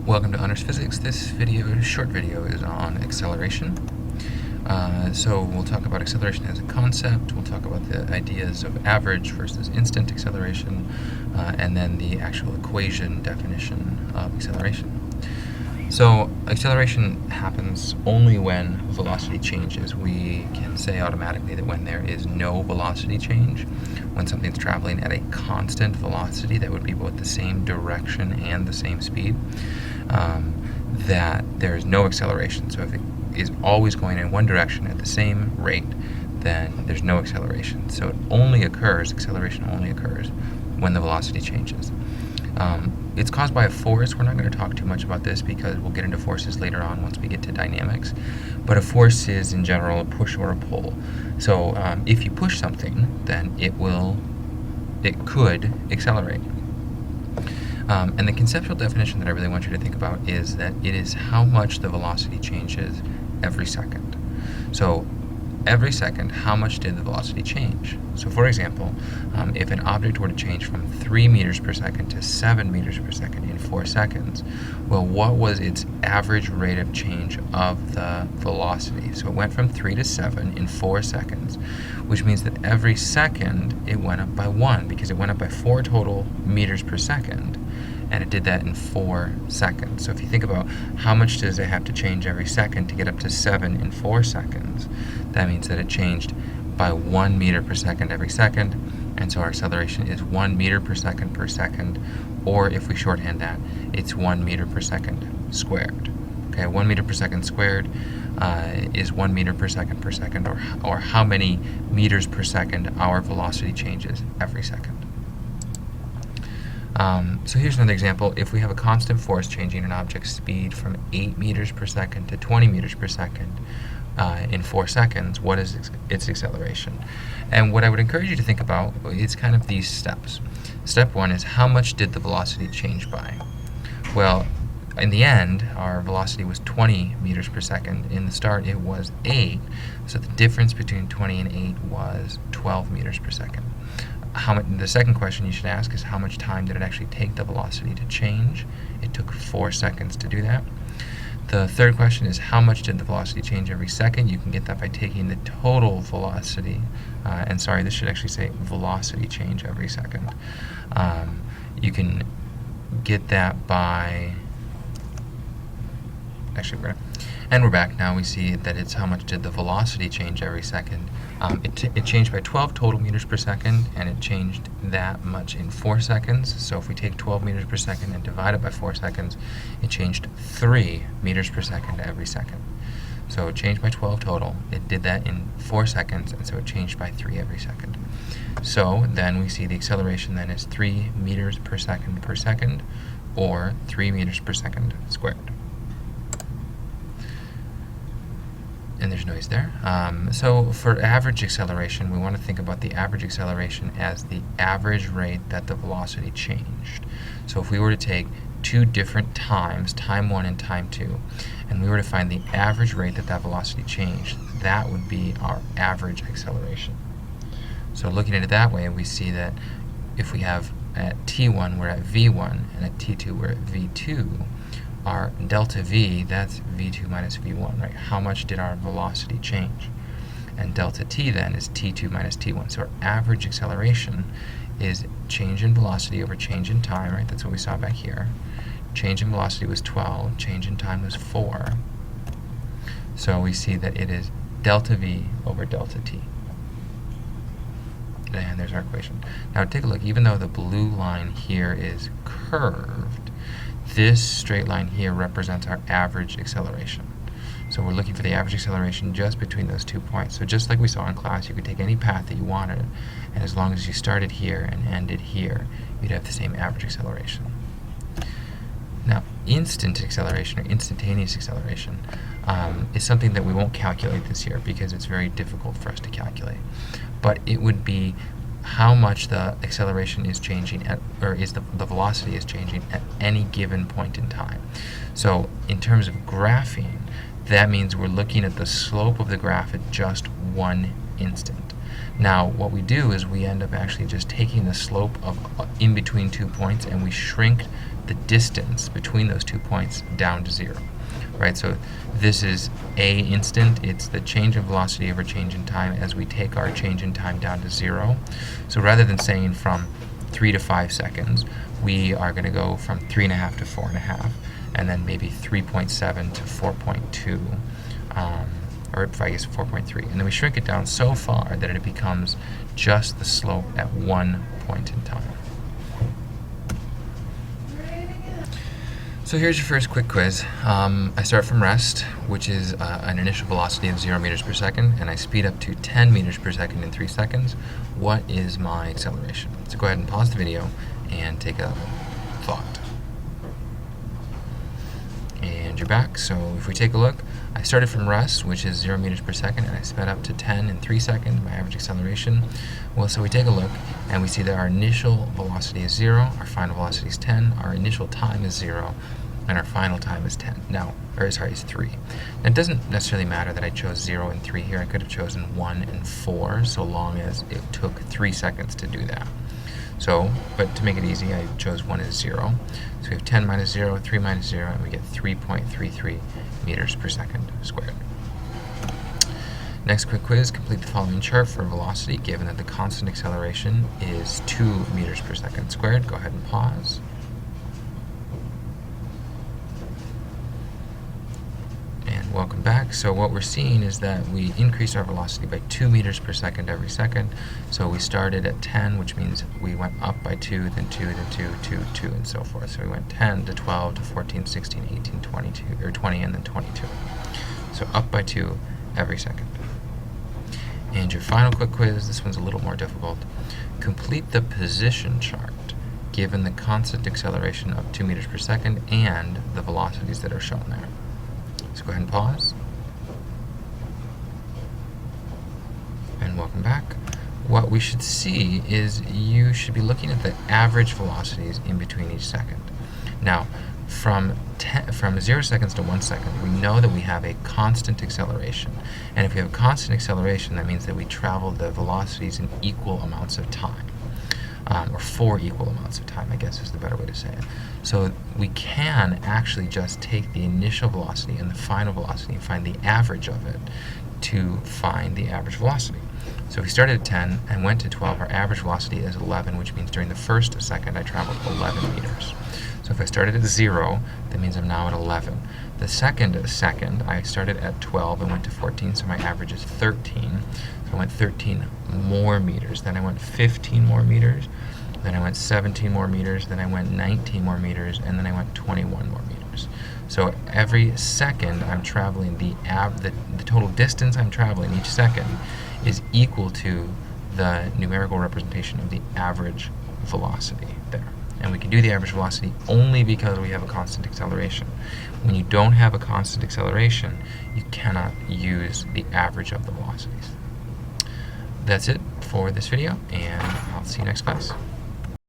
Welcome to Honors Physics. This short video, is on acceleration. So we'll talk about acceleration as a concept, we'll talk about the ideas of average versus instant acceleration, and then the actual equation definition of acceleration. So acceleration happens only when velocity changes. We can say automatically that when there is no velocity change, when something's traveling at a constant velocity that would be both the same direction and the same speed, that there is no acceleration. So if it is always going in one direction at the same rate, then there's no acceleration. So acceleration only occurs when the velocity changes. It's caused by a force. We're not going to talk too much about this because we'll get into forces later on once we get to dynamics. But a force is, in general, a push or a pull. So if you push something, then it could accelerate. And the conceptual definition that I really want you to think about is that it is how much the velocity changes every second. So every second, how much did the velocity change? So for example, if an object were to change from 3 meters per second to 7 meters per second in 4 seconds, well, what was its average rate of change of the velocity? So it went from 3 to 7 in 4 seconds, which means that every second it went up by 1, because it went up by 4 total meters per second, and it did that in 4 seconds. So if you think about how much does it have to change every second to get up to 7 in 4 seconds, that means that it changed by 1 meter per second every second, and so our acceleration is 1 meter per second, or if we shorthand that, it's 1 meter per second squared. Okay, 1 meter per second squared is 1 meter per second, or how many meters per second our velocity changes every second. So here's another example. If we have a constant force changing an object's speed from 8 meters per second to 20 meters per second in 4 seconds, what is its acceleration? And what I would encourage you to think about is kind of these steps. Step 1 is how much did the velocity change by? Well, in the end, our velocity was 20 meters per second. In the start, it was 8. So the difference between 20 and 8 was 12 meters per second. The second question you should ask is how much time did it actually take the velocity to change? It took 4 seconds to do that. The third question is how much did the velocity change every second? You can get that by taking the total velocity, and sorry, this should actually say velocity change every second. You can get that by, actually, and we're back now. We see that it's how much did the velocity change every second. It changed by 12 total meters per second, and it changed that much in 4 seconds. So if we take 12 meters per second and divide it by 4 seconds, it changed 3 meters per second every second. So it changed by 12 total. It did that in 4 seconds, and so it changed by 3 every second. So then we see the acceleration then is 3 meters per second, or 3 meters per second squared. And there's noise there. So for average acceleration, we want to think about the average acceleration as the average rate that the velocity changed. So if we were to take 2 different times, time 1 and time 2, and we were to find the average rate that that velocity changed, that would be our average acceleration. So looking at it that way, we see that if we have at t1 we're at v1, and at t2 we're at v2, our delta v, that's v2 minus v1, right? How much did our velocity change? And delta t then is t2 minus t1. So our average acceleration is change in velocity over change in time, right? That's what we saw back here. Change in velocity was 12, change in time was 4. So we see that it is delta v over delta t. And there's our equation. Now take a look, even though the blue line here is curved, this straight line here represents our average acceleration. So we're looking for the average acceleration just between those 2 points. So just like we saw in class, you could take any path that you wanted, and as long as you started here and ended here, you'd have the same average acceleration. Now, instant acceleration, or instantaneous acceleration, is something that we won't calculate this year because it's very difficult for us to calculate. But it would be how much the acceleration is changing the velocity is changing at any given point in time. So in terms of graphing, that means we're looking at the slope of the graph at just 1 instant. Now what we do is we end up actually just taking the slope of in between 2 points, and we shrink the distance between those 2 points down to 0. Right, so this is a instant. It's the change in velocity over change in time as we take our change in time down to 0. So rather than saying from 3 to 5 seconds, we are going to go from 3.5 to 4.5, and then maybe 3.7 to 4.2, or I guess 4.3. And then we shrink it down so far that it becomes just the slope at one point in time. So here's your first quick quiz. I start from rest, which is an initial velocity of 0 meters per second, and I speed up to 10 meters per second in 3 seconds. What is my acceleration? So go ahead and pause the video and take a thought. And you're back. So if we take a look, I started from rest, which is 0 meters per second, and I sped up to 10 in 3 seconds, my average acceleration. Well, so we take a look, and we see that our initial velocity is 0, our final velocity is 10, our initial time is 0, and our final time is 10. Now, is 3. Now, it doesn't necessarily matter that I chose 0 and 3 here. I could have chosen 1 and 4, so long as it took 3 seconds to do that. So, but to make it easy, I chose 1 as 0. So we have 10 minus 0, 3 minus 0, and we get 3.33 meters per second squared. Next quick quiz, complete the following chart for velocity given that the constant acceleration is 2 meters per second squared. Go ahead and pause. And welcome back. So what we're seeing is that we increased our velocity by 2 meters per second every second. So we started at 10, which means we went up by 2, then 2, then 2, 2, 2, and so forth. So we went 10 to 12 to 14, 16, 18, 22, or 20, and then 22. So up by 2 every second. And your final quick quiz, this one's a little more difficult. Complete the position chart given the constant acceleration of 2 meters per second and the velocities that are shown there. So go ahead and pause. And welcome back. What we should see is you should be looking at the average velocities in between each second. Now, from 0 seconds to 1 second, we know that we have a constant acceleration. And if we have a constant acceleration, that means that we travel the velocities in equal amounts of time. Or for equal amounts of time, I guess is the better way to say it. So we can actually just take the initial velocity and the final velocity and find the average of it to find the average velocity. So if we started at 10 and went to 12, our average velocity is 11, which means during the first second I traveled 11 meters. So if I started at 0, that means I'm now at 11. The second I started at 12 and went to 14, so my average is 13. So I went 13 more meters, then I went 15 more meters, then I went 17 more meters, then I went 19 more meters, and then I went 21 more meters. So every second I'm traveling, the total distance I'm traveling each second is equal to the numerical representation of the average velocity there. And we can do the average velocity only because we have a constant acceleration. When you don't have a constant acceleration, you cannot use the average of the velocities. That's it for this video, and I'll see you next class.